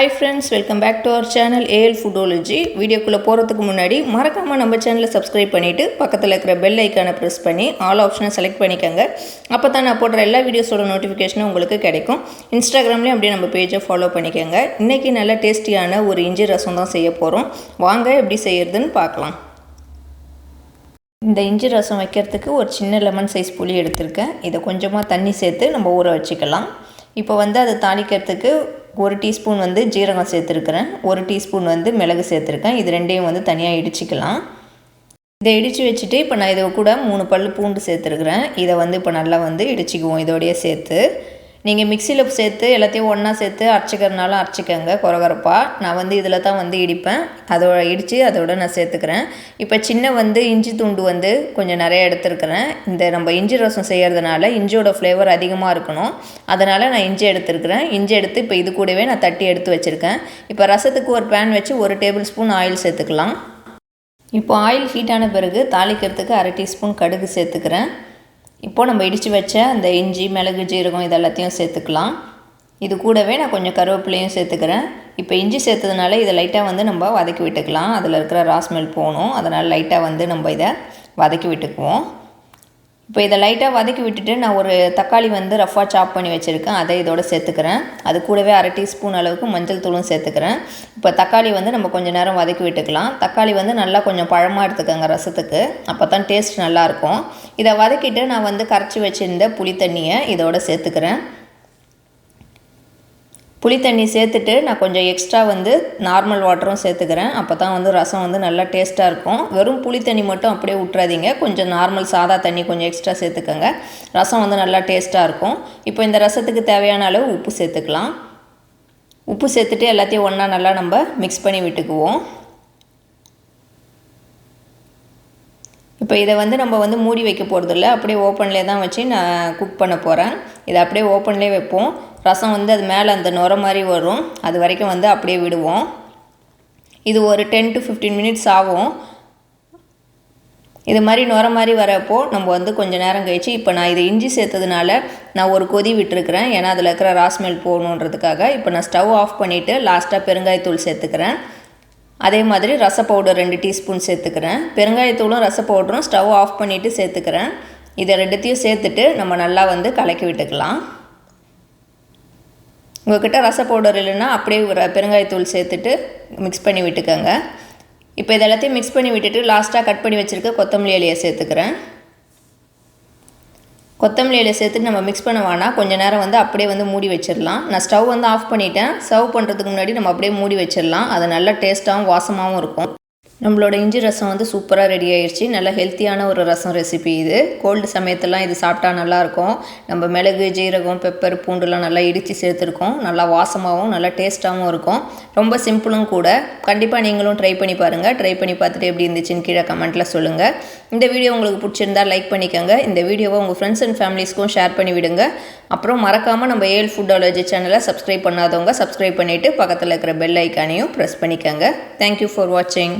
Hi friends, welcome back to our channel AL Foodology. வீடியோக்குள்ள போறதுக்கு முன்னாடி மறக்காம நம்ம சேனலை சப்ஸ்கிரைப் பண்ணிட்டு பக்கத்துல இருக்கிற பெல் ஐகானை பிரஸ் பண்ணி ஆல் ஆப்ஷனை செலக்ட் பண்ணிக்கங்க. அப்பதான் நான் போடுற எல்லா வீடியோஸோட நோட்டிஃபிகேஷனும் உங்களுக்கு கிடைக்கும். இன்ஸ்டாகிராம்லயும் அப்படியே நம்ம பேஜை ஃபாலோ பண்ணிக்கங்க. இன்னைக்கு நல்ல டேஸ்டியான ஒரு இஞ்சி ரசம் தான் செய்ய போறோம். வாங்க எப்படி செய்யறதுன்னு பார்க்கலாம். இந்த இஞ்சி ரசம் வைக்கிறதுக்கு ஒரு சின்ன லெமன் சைஸ் புளி எடுத்துர்க்கேன். இத கொஞ்சமா தண்ணி சேர்த்து நம்ம ஊற வச்சுக்கலாம். இப்போ அதை தாளிக்கிறதுக்கு 1 டீஸ்பூன் ஜீரகம் சேர்த்துருக்கிறேன், 1 டீஸ்பூன் மிளகு சேர்த்துருக்கேன். இது ரெண்டையும் தனியாக இடிச்சிக்கலாம். இதை இடித்து வச்சுட்டு இப்போ நான் இதை கூட 3 பல் பூண்டு சேர்த்துருக்குறேன். இதை இப்போ நல்லா இடிச்சிக்குவோம் இதோடையே சேர்த்து. நீங்கள் மிக்சியில் சேர்த்து எல்லாத்தையும் ஒன்றா சேர்த்து அரைச்சிக்கிறதுனாலும் அரைச்சிக்கங்க கொரகொரப்பாக. நான் இதில் தான் இடிப்பேன். இடித்து அதோட நான் சேர்த்துக்கிறேன். இப்போ சின்ன இஞ்சி துண்டு கொஞ்சம் நிறைய எடுத்துருக்கிறேன். இந்த நம்ம இஞ்சி ரசம் செய்கிறதுனால இஞ்சியோட ஃப்ளேவர் அதிகமாக இருக்கணும். அதனால் நான் இஞ்சி எடுத்துருக்கிறேன். இஞ்சி எடுத்து இப்போ இது கூடவே நான் தட்டி எடுத்து வச்சுருக்கேன். இப்போ ரசத்துக்கு ஒரு பேன் வச்சு 1 டேபிள் ஸ்பூன் ஆயில் சேர்த்துக்கலாம். இப்போ ஆயில் ஹீட்டான பிறகு தாளிக்கிறதுக்கு 1/2 டீஸ்பூன் கடுகு சேர்த்துக்கிறேன். இப்போது நம்ம இடித்து வச்ச அந்த இஞ்சி மிளகு ஜீரகம் இதெல்லாத்தையும் சேர்த்துக்கலாம். இது கூடவே நான் கொஞ்சம் கருவேப்பிலையும் சேர்த்துக்கிறேன். இப்போ இஞ்சி சேர்த்ததுனால இதை லைட்டாக நம்ம வதக்கி விட்டுக்கலாம். அதில் இருக்கிற ராஸ்மெல் போகணும். அதனால் லைட்டாக நம்ம இதை வதக்கி விட்டுக்குவோம். இப்போ இதை லைட்டாக வதக்கி விட்டுட்டு நான் ஒரு தக்காளி ரஃபாக சாப் பண்ணி வச்சுருக்கேன். அதை இதோடு சேர்த்துக்கிறேன். அது கூடவே 1/2 டீஸ்பூன் அளவுக்கு மஞ்சள் தூளும் சேர்த்துக்கிறேன். இப்போ தக்காளி நம்ம கொஞ்சம் நேரம் வதக்கி விட்டுக்கலாம். தக்காளி நல்லா கொஞ்சம் பழமாக எடுத்துக்கோங்க ரசத்துக்கு, அப்போ தான் டேஸ்ட் நல்லாயிருக்கும். இதை வதக்கிட்டு நான் கரைச்சி வச்சுருந்த புளி தண்ணியை இதோடு சேர்த்துக்கிறேன். புளி தண்ணி சேர்த்துட்டு நான் கொஞ்சம் எக்ஸ்ட்ரா நார்மல் வாட்டரும் சேர்த்துக்கிறேன். அப்போ தான் ரசம் நல்லா டேஸ்ட்டாக இருக்கும். வெறும் புளி தண்ணி மட்டும் அப்படியே விட்டுறாதீங்க. கொஞ்சம் நார்மல் சாதா தண்ணி கொஞ்சம் எக்ஸ்ட்ரா சேர்த்துக்கோங்க. ரசம் நல்லா டேஸ்ட்டாக இருக்கும். இப்போ இந்த ரசத்துக்கு தேவையான அளவு உப்பு சேர்த்துக்கலாம். உப்பு சேர்த்துட்டு எல்லாத்தையும் ஒன்றா நல்லா நம்ம மிக்ஸ் பண்ணி விட்டுக்குவோம். இப்போ இதை நம்ம மூடி வைக்க போகிறதில்ல, அப்படியே ஓப்பன்லேயே தான் வச்சு நான் குக் பண்ண போகிறேன். இதை அப்படியே ஓப்பன்லேயே வைப்போம். ரசம் அது மேலே அந்த நுர மாதிரி வரும், அது வரைக்கும் அப்படியே விடுவோம். இது ஒரு 10 to 15 மினிட்ஸ் ஆகும். இது மாதிரி நுர மாதிரி வரப்போ நம்ம கொஞ்சம் நேரம் கழிச்சு இப்போ நான் இதை இஞ்சி சேர்த்ததுனால நான் ஒரு கொதி விட்டுருக்கிறேன். ஏன்னா அதில் இருக்கிற ராஸ்மெல் போகணுன்றதுக்காக. இப்போ நான் ஸ்டவ் ஆஃப் பண்ணிவிட்டு லாஸ்ட்டாக பெருங்காயத்தூள் சேர்த்துக்கிறேன். அதே மாதிரி ரச பவுடர் 2 டீஸ்பூன் சேர்த்துக்கிறேன். பெருங்காயத்தூளும் ரச பவுடரும் ஸ்டவ் ஆஃப் பண்ணிவிட்டு சேர்த்துக்கிறேன். இதை ரெண்டுத்தையும் சேர்த்துட்டு நம்ம நல்லா கலக்கி விட்டுக்கலாம். உங்கள்கிட்ட ரச பவுடர் இல்லைன்னா அப்படியே பெருங்காயத்தூள் சேர்த்துட்டு மிக்ஸ் பண்ணி விட்டுக்கோங்க. இப்போ இதெல்லாத்தையும் மிக்ஸ் பண்ணி விட்டுட்டு லாஸ்ட்டாக கட் பண்ணி வச்சுருக்க கொத்தமல்லி இலையை சேர்த்துக்கிறேன். கொத்தமல்லி இலையை சேர்த்துட்டு நம்ம மிக்ஸ் பண்ண வேணாம். கொஞ்சம் நேரம் அப்படியே மூடி வச்சிடலாம். நான் ஸ்டவ் ஆஃப் பண்ணிட்டேன். சர்வ் பண்ணுறதுக்கு முன்னாடி நம்ம அப்படியே மூடி வச்சிடலாம். அது நல்ல டேஸ்ட்டாகவும் வாசமாகவும் இருக்கும். நம்மளோட இஞ்சி ரசம் சூப்பராக ரெடி ஆயிடுச்சு. நல்ல ஹெல்த்தியான ஒரு ரசம் ரெசிபி இது. கோல்டு சமயத்தெல்லாம் இது சாப்பிட்டா நல்லாயிருக்கும். நம்ம மிளகு ஜீரகம் பெப்பர் பூண்டுலாம் நல்லா இடித்து சேர்த்துருக்கோம். நல்லா வாசமாகவும் நல்லா டேஸ்ட்டாகவும் இருக்கும். ரொம்ப சிம்பிளும் கூட. கண்டிப்பாக நீங்களும் ட்ரை பண்ணி பாருங்கள். ட்ரை பண்ணி பார்த்துட்டு எப்படி இருந்துச்சுன்னு கீழே கமெண்ட்டில் சொல்லுங்கள். இந்த வீடியோ உங்களுக்கு பிடிச்சிருந்தா லைக் பண்ணிக்கோங்க. இந்த வீடியோவை உங்கள் ஃப்ரெண்ட்ஸ் அண்ட் ஃபேமிலிஸ்க்கும் ஷேர் பண்ணி விடுங்க. அப்புறம் மறக்காமல் நம்ம AL Foodology சேனலை சப்ஸ்கிரைப் பண்ணாதவங்க சப்ஸ்கிரைப் பண்ணிவிட்டு பக்கத்தில் இருக்கிற பெல் ஐக்கானையும் ப்ரெஸ் பண்ணிக்கோங்க. தேங்க்யூ ஃபார் வாட்சிங்.